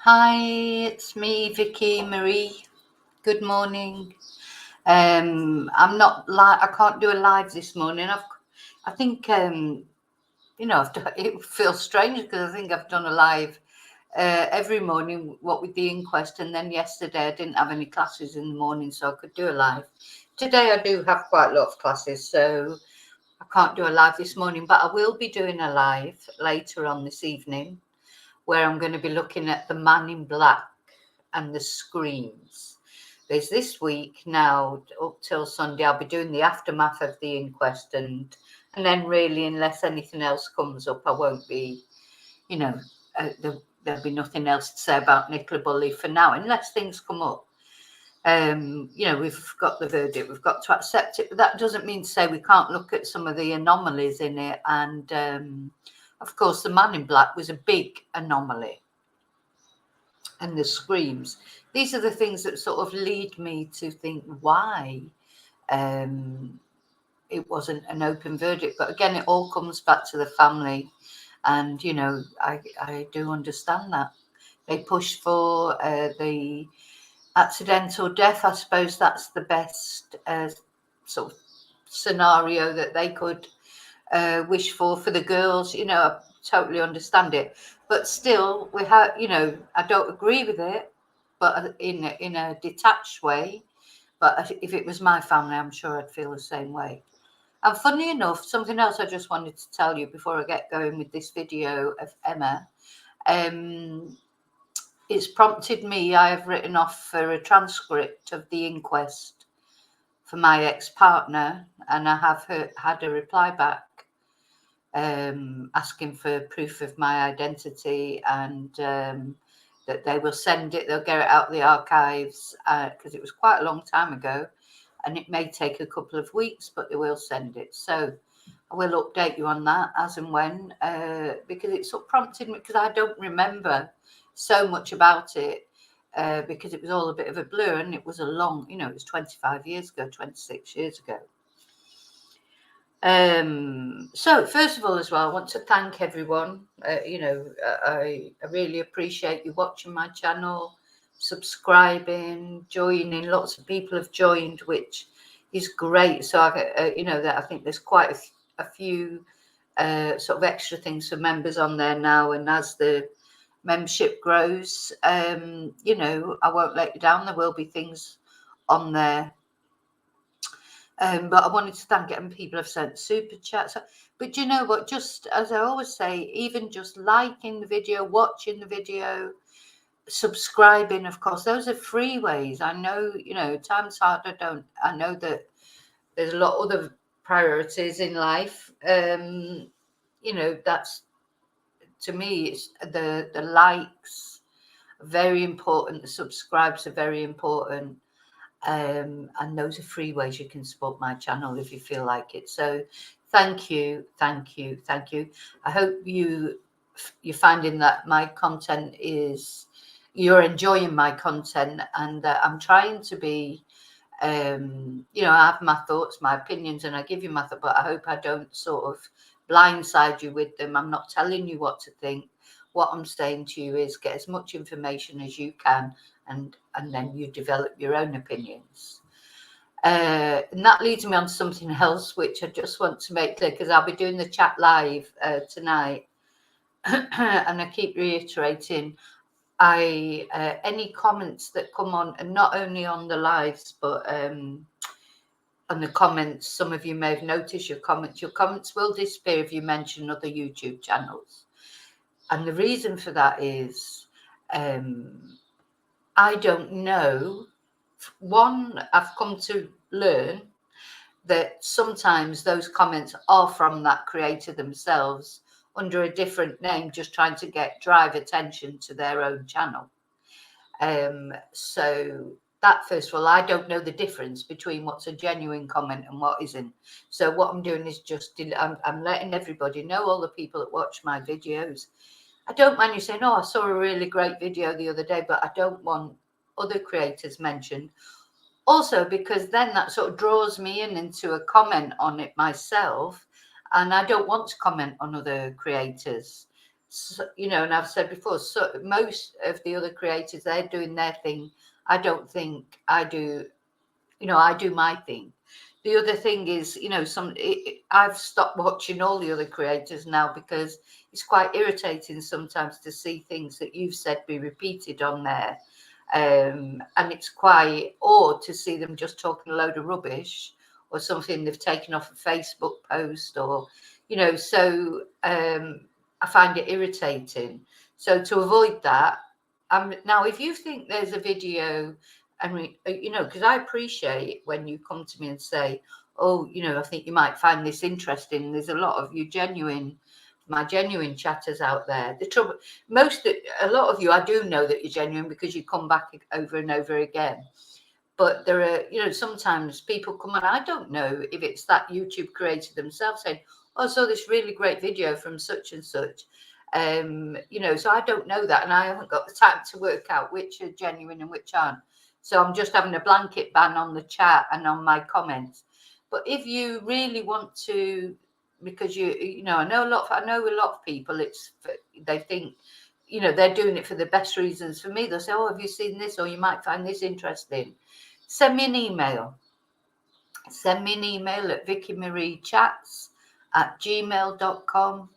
Hi, it's me, Vicki Marie. Good morning. I'm not I can't do a live this morning. I think it feels strange because I think I've done a live every morning, what with the inquest, and then yesterday I didn't have any classes in the morning, so I could do a live. Today I do have quite a lot of classes, so I can't do a live this morning, but I will be doing a live later on this evening, where I'm going to be looking at the Man in Black and the screams. There's this week now up till Sunday. I'll be doing the aftermath of the inquest, and then really, unless anything else comes up, I won't be, there'll be nothing else to say about Nicola Bulley for now, unless things come up. We've got the verdict, we've got to accept it, but that doesn't mean to say we can't look at some of the anomalies in it. And of course, the Man in Black was a big anomaly. And the screams. These are the things that sort of lead me to think why it wasn't an open verdict. But again, it all comes back to the family. And, I do understand that. They pushed for the accidental death. I suppose that's the best sort of scenario that they could wish for the girls. I totally understand it. But still, we have, I don't agree with it, but in a detached way. But if it was my family, I'm sure I'd feel the same way. And funny enough, something else I just wanted to tell you before I get going with this video of Emma. It's prompted me. I have written off for a transcript of the inquest for my ex-partner, and I have had a reply back asking for proof of my identity, and that they will send it. They'll get it out of the archives because it was quite a long time ago, and it may take a couple of weeks, but they will send it. So I will update you on that as and when, because it sort of prompted me, because I don't remember so much about it, because it was all a bit of a blur, and it was a long, it was 25 years ago, 26 years ago. So first of all, as well, I want to thank everyone. I really appreciate you watching my channel, subscribing, joining. Lots of people have joined, which is great. So I think there's quite a few sort of extra things for members on there now, and as the membership grows, I won't let you down. There will be things on there. But I wanted to thank it, and people have sent super chats. But you know what? Just as I always say, even just liking the video, watching the video, subscribing, of course, those are free ways. I know, times hard. I know that there's a lot of other priorities in life. That's, to me, it's the likes are very important. The subscribes are very important. And those are free ways you can support my channel if you feel like it. So thank you. I hope you're finding that my content you're enjoying my content, and I'm trying to be, I have my thoughts, my opinions, and I give you my thoughts, but I hope I don't sort of blindside you with them. I'm not telling you what to think. What I'm saying to you is get as much information as you can, and then you develop your own opinions. And that leads me on to something else, which I just want to make clear, because I'll be doing the chat live tonight. And I keep reiterating, any comments that come on, and not only on the lives, but on the comments, some of you may have noticed your comments will disappear if you mention other YouTube channels. And the reason for that is, I don't know. One, I've come to learn that sometimes those comments are from that creator themselves under a different name, just trying to drive attention to their own channel. So that, first of all, I don't know the difference between what's a genuine comment and what isn't. So what I'm doing is just, I'm letting everybody know, all the people that watch my videos. I don't mind you saying, oh, I saw a really great video the other day, but I don't want other creators mentioned. Also, because then that sort of draws me into a comment on it myself, and I don't want to comment on other creators. So, you know, and I've said before, so most of the other creators, they're doing their thing. I don't think I do, you know, I do my thing. The other thing is, you know, I've stopped watching all the other creators now because it's quite irritating sometimes to see things that you've said be repeated on there. And it's quite odd to see them just talking a load of rubbish or something they've taken off a Facebook post, or, you know, so I find it irritating. So to avoid that, now if you think there's a video, and you know, because I appreciate when you come to me and say, oh, you know, I think you might find this interesting. There's a lot of you my genuine chatters out there. The trouble, a lot of you, I do know that you're genuine because you come back over and over again. But there are, you know, sometimes people come on, I don't know if it's that YouTube creator themselves saying, oh, I saw this really great video from such and such. You know, so I don't know that, and I haven't got the time to work out which are genuine and which aren't. So I'm just having a blanket ban on the chat and on my comments. But if you really want to, because you know, I know a lot of people, they think, you know, they're doing it for the best reasons. For me, they'll say, oh, have you seen this? Or you might find this interesting. Send me an email. Send me an email at vickymariechats@gmail.com.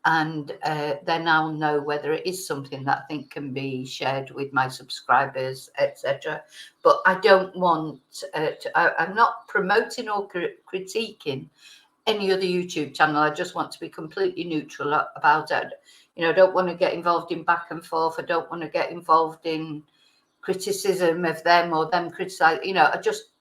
And then I'll know whether it is something that I think can be shared with my subscribers, etc. But I don't want I'm not promoting or critiquing any other YouTube channel. I just want to be completely neutral about it. You know, I don't want to get involved in back and forth. I don't want to get involved in criticism of them or them criticize. You know, I just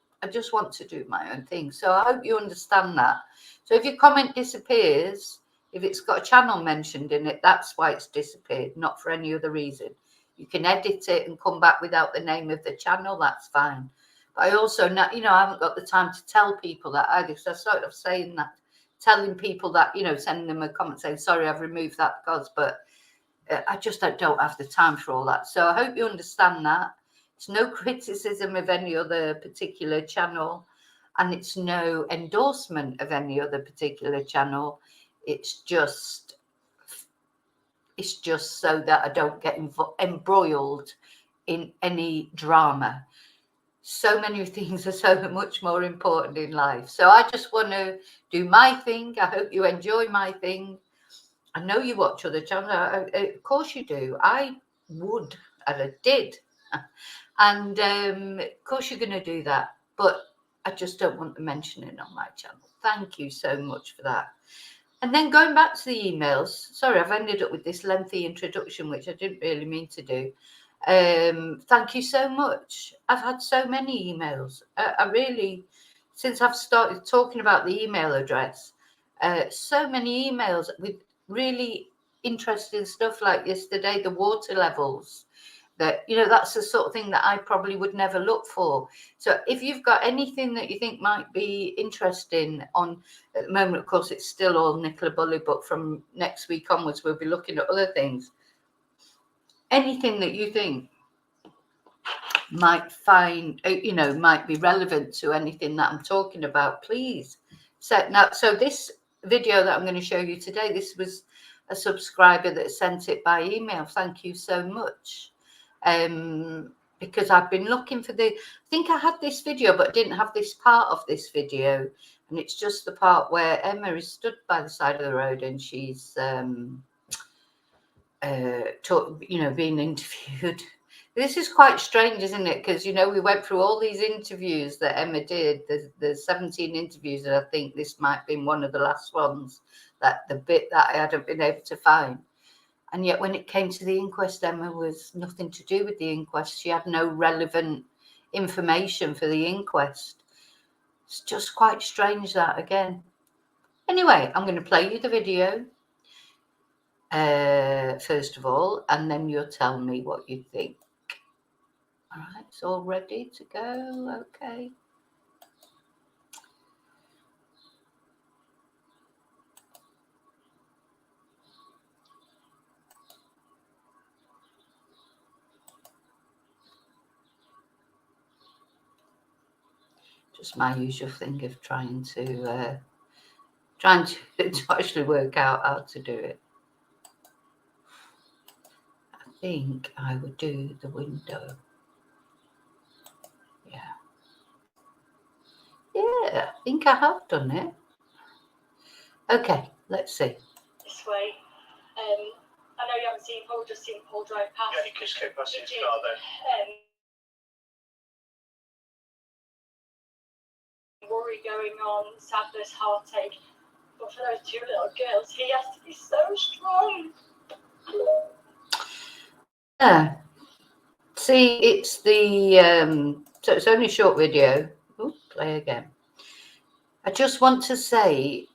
want to do my own thing. So I hope you understand that. So if your comment disappears, if it's got a channel mentioned in it, that's why it's disappeared, not for any other reason. You can edit it and come back without the name of the channel, that's fine. But I also, you know, I haven't got the time to tell people that either, because I started off saying that, telling people that, you know, sending them a comment saying, sorry, I've removed that because, but I just don't have the time for all that. So I hope you understand that. It's no criticism of any other particular channel, and it's no endorsement of any other particular channel. It's just so that I don't get embroiled in any drama. So many things are so much more important in life. So I just want to do my thing. I hope you enjoy my thing. I know you watch other channels. Of course you do. I would, and I did. And of course you're going to do that. But I just don't want to mention it on my channel. Thank you so much for that. And then going back to the emails, sorry, I've ended up with this lengthy introduction, which I didn't really mean to do. Thank you so much. I've had so many emails. I really, since I've started talking about the email address, so many emails with really interesting stuff, like yesterday, the water levels. That, you know, that's the sort of thing that I probably would never look for. So if you've got anything that you think might be interesting on, at the moment, of course, it's still all Nicola Bulley, but from next week onwards, we'll be looking at other things. Anything that you think might find, you know, might be relevant to anything that I'm talking about, please. So this video that I'm going to show you today, this was a subscriber that sent it by email. Thank you so much. Because I've been looking for I think I had this video, but didn't have this part of this video. And it's just the part where Emma is stood by the side of the road and she's, you know, being interviewed. This is quite strange, isn't it? Because, you know, we went through all these interviews that Emma did. There's 17 interviews, and I think this might have been one of the last ones, that the bit that I hadn't been able to find. And yet when it came to the inquest, Emma was nothing to do with the inquest. She had no relevant information for the inquest. It's just quite strange, that, again. Anyway, I'm going to play you the video, first of all, and then you'll tell me what you think. All right, it's all ready to go. Okay. Just my usual thing of trying to actually work out how to do it. think I would do the window. Yeah, I think I have done it. Okay, let's see. This way. I know you haven't seen Paul, just seen Paul drive past. Yeah, you just came past his car then. Worry going on, sadness, heartache. But for those two little girls, he has to be so strong. Yeah. See, it's the so it's only a short video. Ooh, play again. I just want to say,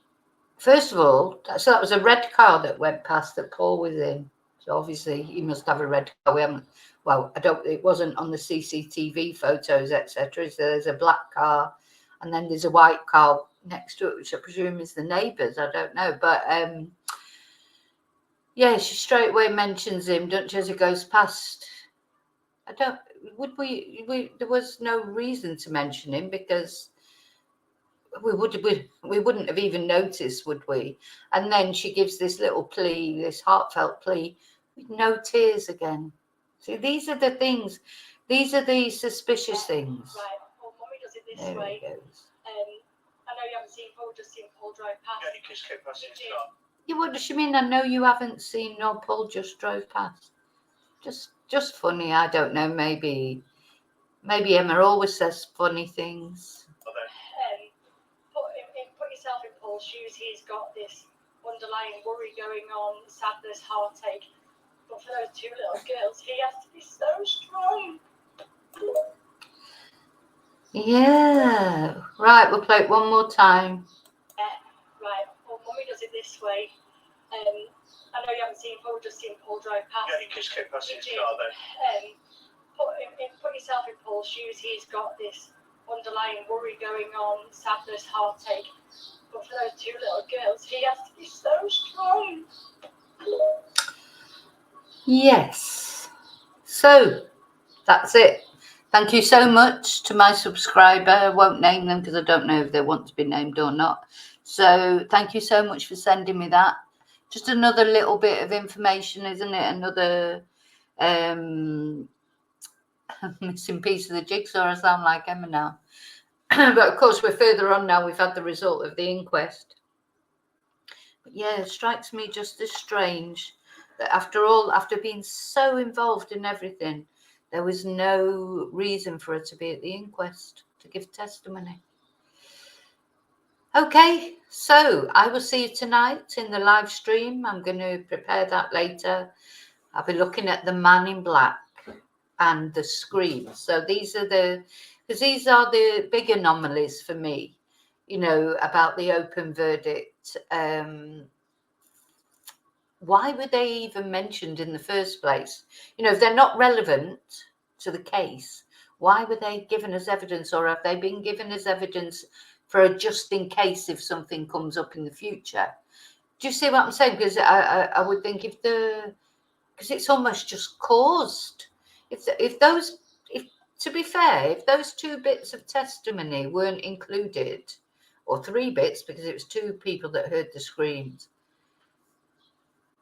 first of all, so that was a red car that went past that Paul was in. So obviously he must have a red car. We haven't. Well, it wasn't on the CCTV photos, etc. So there's a black car, and then there's a white car next to it, which I presume is the neighbours. I don't know, but yeah, she straight away mentions him, don't she, as it goes past. I don't. Would we? There was no reason to mention him because we wouldn't have even noticed, would we? And then she gives this little plea, this heartfelt plea, with no tears again. See, these are the things. These are the suspicious things. Right. Well, Mummy does it this There way. it goes. I know you haven't seen Paul, just seen Paul drive past. Yeah, you just came past his car. Yeah, what does she mean? I know you haven't seen nor Paul just drove past. Just funny. I don't know. Maybe Emma always says funny things. Put yourself in Paul's shoes. He's got this underlying worry going on, sadness, heartache. But for those two little girls, he has to be so strong. Yeah. Right. We'll play it one more time. Right. Well, Mummy does it this way. I know you haven't seen Paul, just seen Paul drive past. Yeah, you just came past his car then. Put yourself in Paul's shoes. He's got this underlying worry going on, sadness, heartache. But for those two little girls, he has to be so strong. Yes. So that's it. Thank you so much to my subscriber. I won't name them because I don't know if they want to be named or not. So thank you so much for sending me that. Just another little bit of information, isn't it? Another missing piece of the jigsaw. I sound like Emma now. But of course, we're further on now. We've had the result of the inquest. But yeah, it strikes me just as strange that after all, after being so involved in everything, there was no reason for her to be at the inquest to give testimony. Okay, so I will see you tonight in the live stream. I'm going to prepare that later. I'll be looking at the man in black and the screams. So these are the big anomalies for me, you know, about the open verdict. Why were they even mentioned in the first place? You know, if they're not relevant to the case, why were they given as evidence, or have they been given as evidence for a just in case if something comes up in the future? Do you see what I'm saying? Because I would think because it's almost just caused. If to be fair, if those two bits of testimony weren't included, or three bits, because it was two people that heard the screams,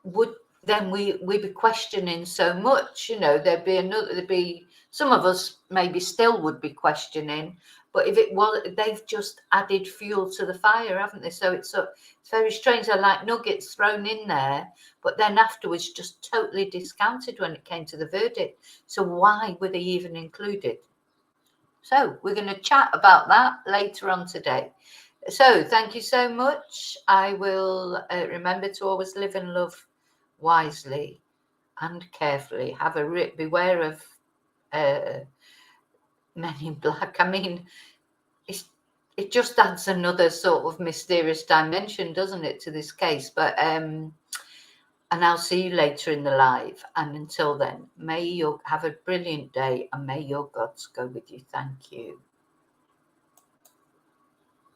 would then we'd be questioning so much, you know, there'd be some of us maybe still would be questioning, but if it was, they've just added fuel to the fire, haven't they? So it's very strange. They're like nuggets thrown in there, but then afterwards just totally discounted when it came to the verdict. So why were they even included? So we're going to chat about that later on today. So thank you so much. I will remember to always live and love wisely and carefully. Beware of men in black. I mean, it just adds another sort of mysterious dimension, doesn't it, to this case? But and I'll see you later in the live. And until then, may you have a brilliant day and may your gods go with you. Thank you.